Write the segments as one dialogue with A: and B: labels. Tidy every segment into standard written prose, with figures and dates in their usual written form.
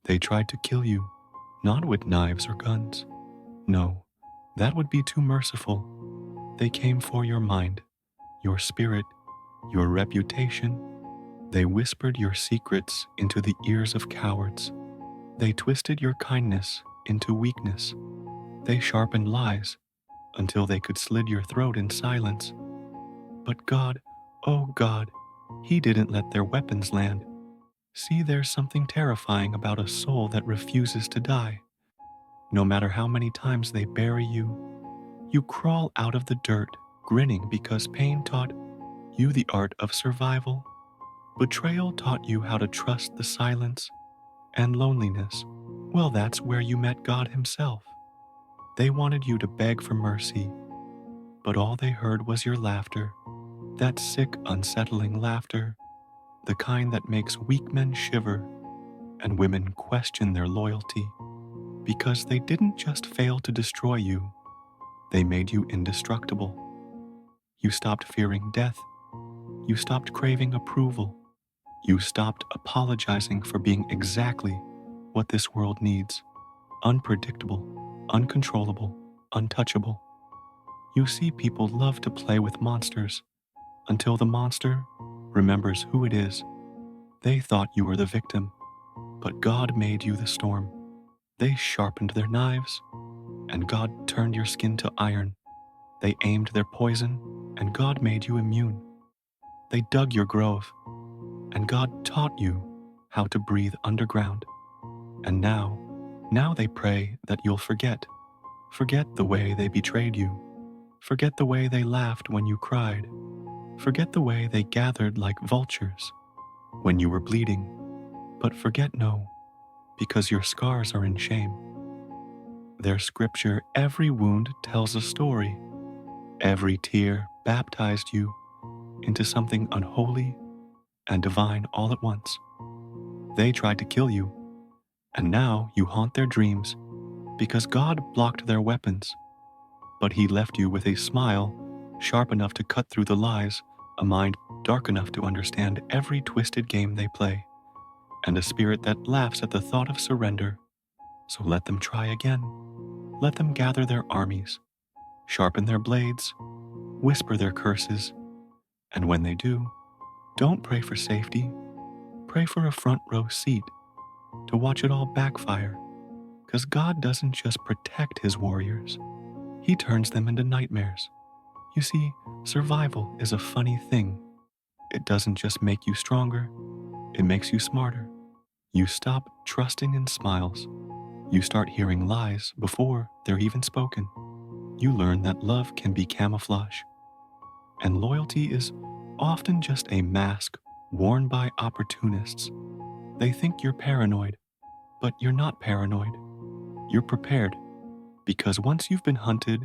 A: They tried to kill you, not with knives or guns. No, that would be too merciful. They came for your mind, your spirit, your reputation. They whispered your secrets into the ears of cowards. They twisted your kindness into weakness. They sharpened lies until they could slit your throat in silence. But God, oh God, He didn't let their weapons land. See, there's something terrifying about a soul that refuses to die. No matter how many times they bury you, you crawl out of the dirt, grinning because pain taught you the art of survival. Betrayal taught you how to trust the silence and loneliness. Well, that's where you met God Himself. They wanted you to beg for mercy, but all they heard was your laughter, that sick, unsettling laughter, the kind that makes weak men shiver and women question their loyalty, because they didn't just fail to destroy you, they made you indestructible. You stopped fearing death. You stopped craving approval. You stopped apologizing for being exactly what this world needs: unpredictable, uncontrollable, untouchable. You see, people love to play with monsters until the monster remembers who it is. They thought you were the victim, but God made you the storm. They sharpened their knives, and God turned your skin to iron. They aimed their poison, and God made you immune. They dug your grove, and God taught you how to breathe underground. And now they pray that you'll forget. Forget the way they betrayed you. Forget the way they laughed when you cried. Forget the way they gathered like vultures when you were bleeding. But forget no, because your scars are in shame. Their scripture, every wound tells a story. Every tear baptized you into something unholy and divine all at once. They tried to kill you, and now you haunt their dreams because God blocked their weapons, but He left you with a smile sharp enough to cut through the lies, a mind dark enough to understand every twisted game they play, and a spirit that laughs at the thought of surrender. So let them try again. Let them gather their armies, sharpen their blades, whisper their curses, and when they do, don't pray for safety. Pray for a front row seat to watch it all backfire, because God doesn't just protect His warriors, He turns them into nightmares. You see, survival is a funny thing. It doesn't just make you stronger, it makes you smarter. You stop trusting in smiles. You start hearing lies before they're even spoken. You learn that love can be camouflage, and loyalty is often just a mask worn by opportunists. They think you're paranoid, but you're not paranoid. You're prepared, because once you've been hunted,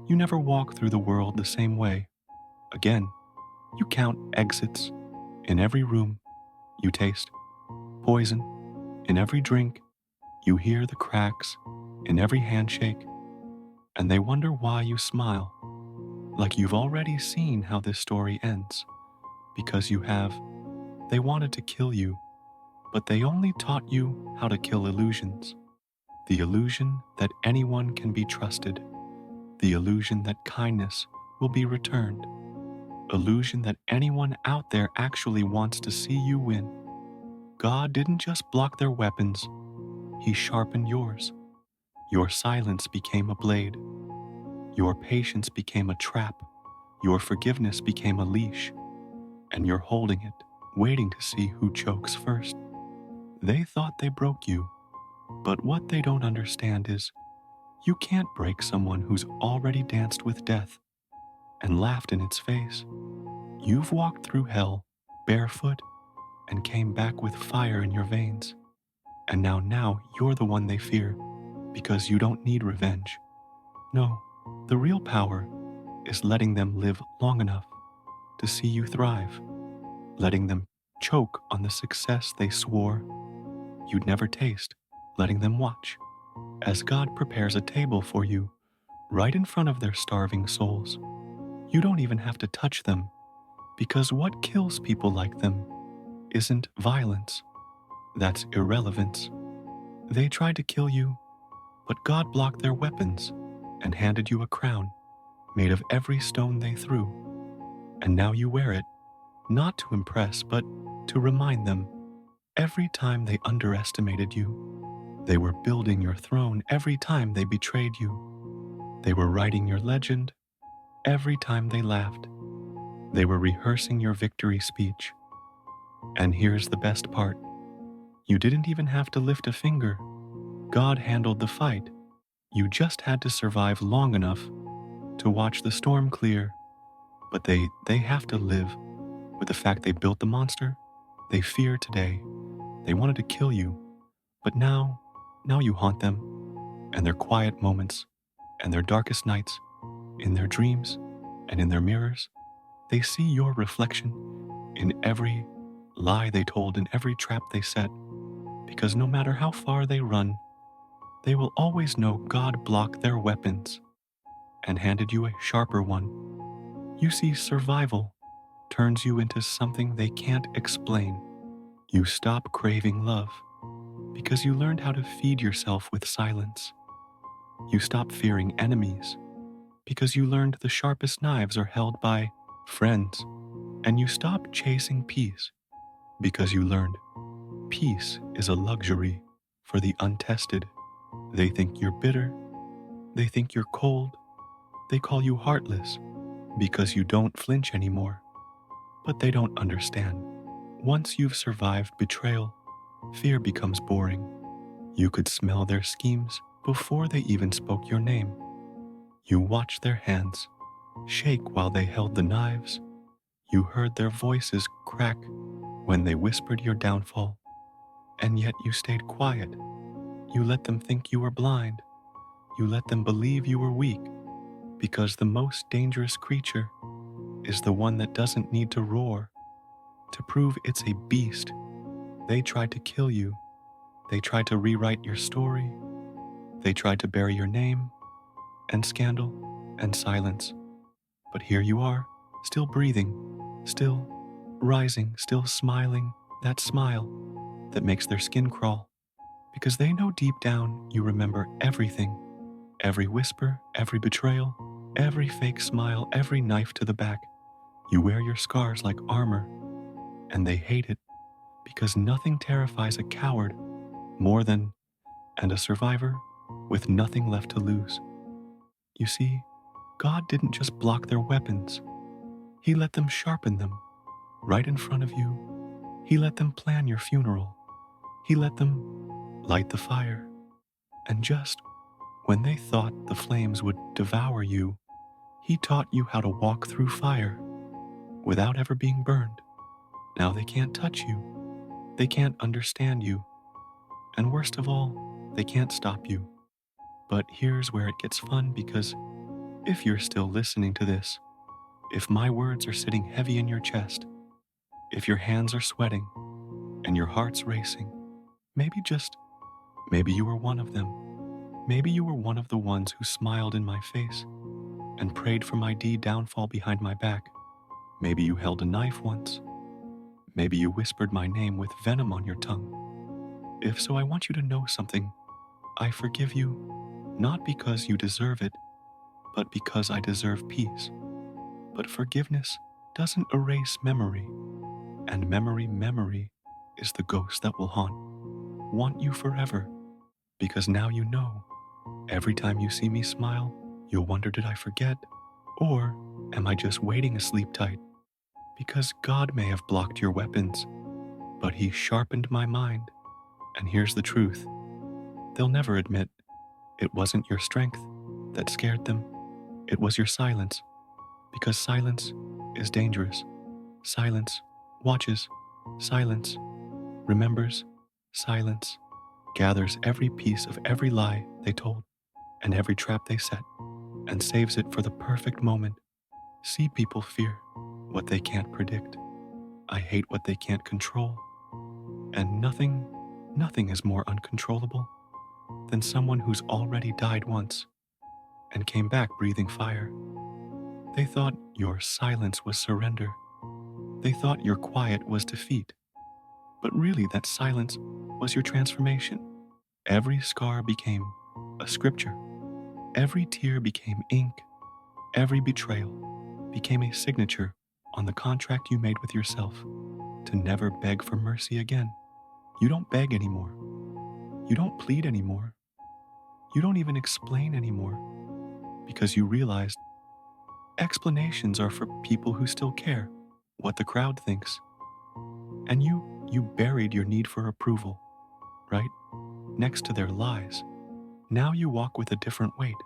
A: you never walk through the world the same way again. You count exits in every room. You taste poison in every drink. You hear the cracks in every handshake, and they wonder why you smile, like you've already seen how this story ends, because you have. They wanted to kill you, but they only taught you how to kill illusions. The illusion that anyone can be trusted. The illusion that kindness will be returned. Illusion that anyone out there actually wants to see you win. God didn't just block their weapons, He sharpened yours. Your silence became a blade. Your patience became a trap. Your forgiveness became a leash. And you're holding it, waiting to see who chokes first. They thought they broke you, but what they don't understand is you can't break someone who's already danced with death and laughed in its face. You've walked through hell barefoot and came back with fire in your veins. And now you're the one they fear, because you don't need revenge. No, the real power is letting them live long enough to see you thrive, letting them choke on the success they swore you'd never taste, letting them watch as God prepares a table for you right in front of their starving souls. You don't even have to touch them, because what kills people like them isn't violence. That's irrelevance. They tried to kill you, but God blocked their weapons and handed you a crown made of every stone they threw. And now you wear it, not to impress, but to remind them every time they underestimated you, they were building your throne every time they betrayed you. They were writing your legend every time they laughed. They were rehearsing your victory speech. And here's the best part. You didn't even have to lift a finger. God handled the fight. You just had to survive long enough to watch the storm clear. But they have to live with the fact they built the monster they fear today. They wanted to kill you, but now you haunt them and their quiet moments and their darkest nights, in their dreams and in their mirrors. They see your reflection in every lie they told, in every trap they set, because no matter how far they run, they will always know God blocked their weapons and handed you a sharper one. You see, survival turns you into something they can't explain. You stop craving love because you learned how to feed yourself with silence. You stop fearing enemies because you learned the sharpest knives are held by friends. And you stop chasing peace because you learned peace is a luxury for the untested. They think you're bitter. They think you're cold. They call you heartless because you don't flinch anymore. But they don't understand. Once you've survived betrayal, fear becomes boring. You could smell their schemes before they even spoke your name. You watched their hands shake while they held the knives. You heard their voices crack when they whispered your downfall. And yet you stayed quiet. You let them think you were blind. You let them believe you were weak, because the most dangerous creature is the one that doesn't need to roar to prove it's a beast. They tried to kill you. They tried to rewrite your story. They tried to bury your name and scandal and silence. But here you are, still breathing, still rising, still smiling, that smile that makes their skin crawl, because they know deep down you remember everything, every whisper, every betrayal, every fake smile, every knife to the back. You wear your scars like armor, and they hate it because nothing terrifies a coward more than and a survivor with nothing left to lose. You see, God didn't just block their weapons. He let them sharpen them right in front of you. He let them plan your funeral. He let them light the fire. And just when they thought the flames would devour you, He taught you how to walk through fire without ever being burned. Now they can't touch you. They can't understand you. And worst of all, they can't stop you. But here's where it gets fun, because if you're still listening to this, if my words are sitting heavy in your chest, if your hands are sweating and your heart's racing, maybe you were one of them. Maybe you were one of the ones who smiled in my face and prayed for my downfall behind my back. Maybe you held a knife once. Maybe you whispered my name with venom on your tongue. If so, I want you to know something. I forgive you, not because you deserve it, but because I deserve peace. But forgiveness doesn't erase memory, and memory is the ghost that will want you forever. Because now you know, every time you see me smile, you'll wonder, did I forget? Or am I just waiting asleep tight? Because God may have blocked your weapons, but He sharpened my mind. And here's the truth. They'll never admit it wasn't your strength that scared them. It was your silence. Because silence is dangerous. Silence watches. Silence remembers. Silence gathers every piece of every lie they told and every trap they set and saves it for the perfect moment. See, people fear what they can't predict. I hate what they can't control. And nothing is more uncontrollable than someone who's already died once and came back breathing fire. They thought your silence was surrender. They thought your quiet was defeat. But really, that silence was your transformation. Every scar became a scripture. Every tear became ink. Every betrayal became a signature on the contract you made with yourself to never beg for mercy again. You don't beg anymore. You don't plead anymore. You don't even explain anymore because you realized explanations are for people who still care what the crowd thinks. And you buried your need for approval, right? Next to their lies. Now you walk with a different weight.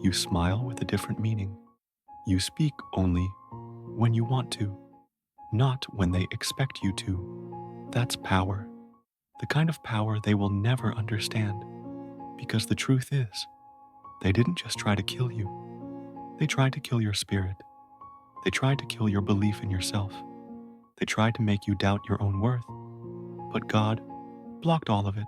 A: You smile with a different meaning. You speak only when you want to, not when they expect you to. That's power. The kind of power they will never understand. Because the truth is, they didn't just try to kill you. They tried to kill your spirit. They tried to kill your belief in yourself. They tried to make you doubt your own worth. But God blocked all of it.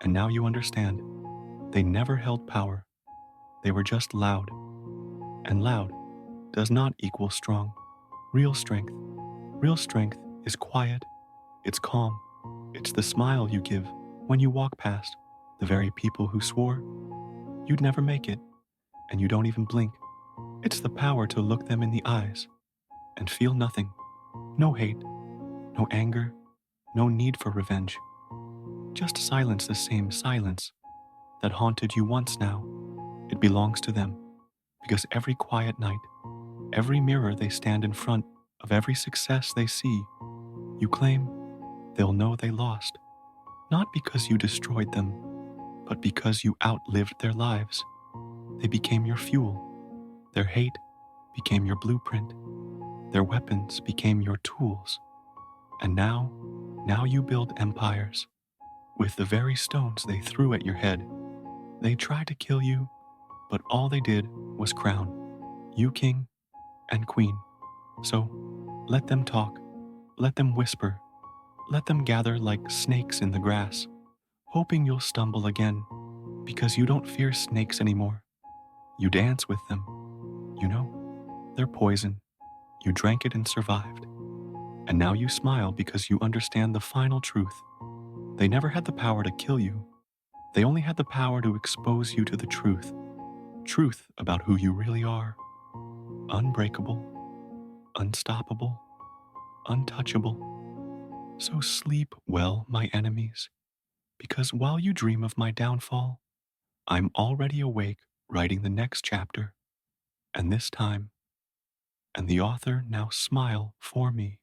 A: And now you understand. They never held power. They were just loud. And loud does not equal strong. Real strength is quiet. It's calm. It's the smile you give when you walk past the very people who swore you'd never make it, and you don't even blink. It's the power to look them in the eyes and feel nothing. No hate, no anger, no need for revenge. Just silence, the same silence that haunted you once now. It belongs to them because every quiet night, every mirror they stand in front of, every success they see, you claim they'll know they lost. Not because you destroyed them, but because you outlived their lives. They became your fuel. Their hate became your blueprint. Their weapons became your tools. And now you build empires with the very stones they threw at your head. They tried to kill you, but all they did was crown you king and queen. So let them talk, let them whisper, let them gather like snakes in the grass, hoping you'll stumble again, because you don't fear snakes anymore. You dance with them. You know, they're poison. You drank it and survived. And now you smile because you understand the final truth. They never had the power to kill you. They only had the power to expose you to the truth. Truth about who you really are. Unbreakable, unstoppable, untouchable. So sleep well, my enemies, because while you dream of my downfall, I'm already awake writing the next chapter, and this time, and the author now smile for me.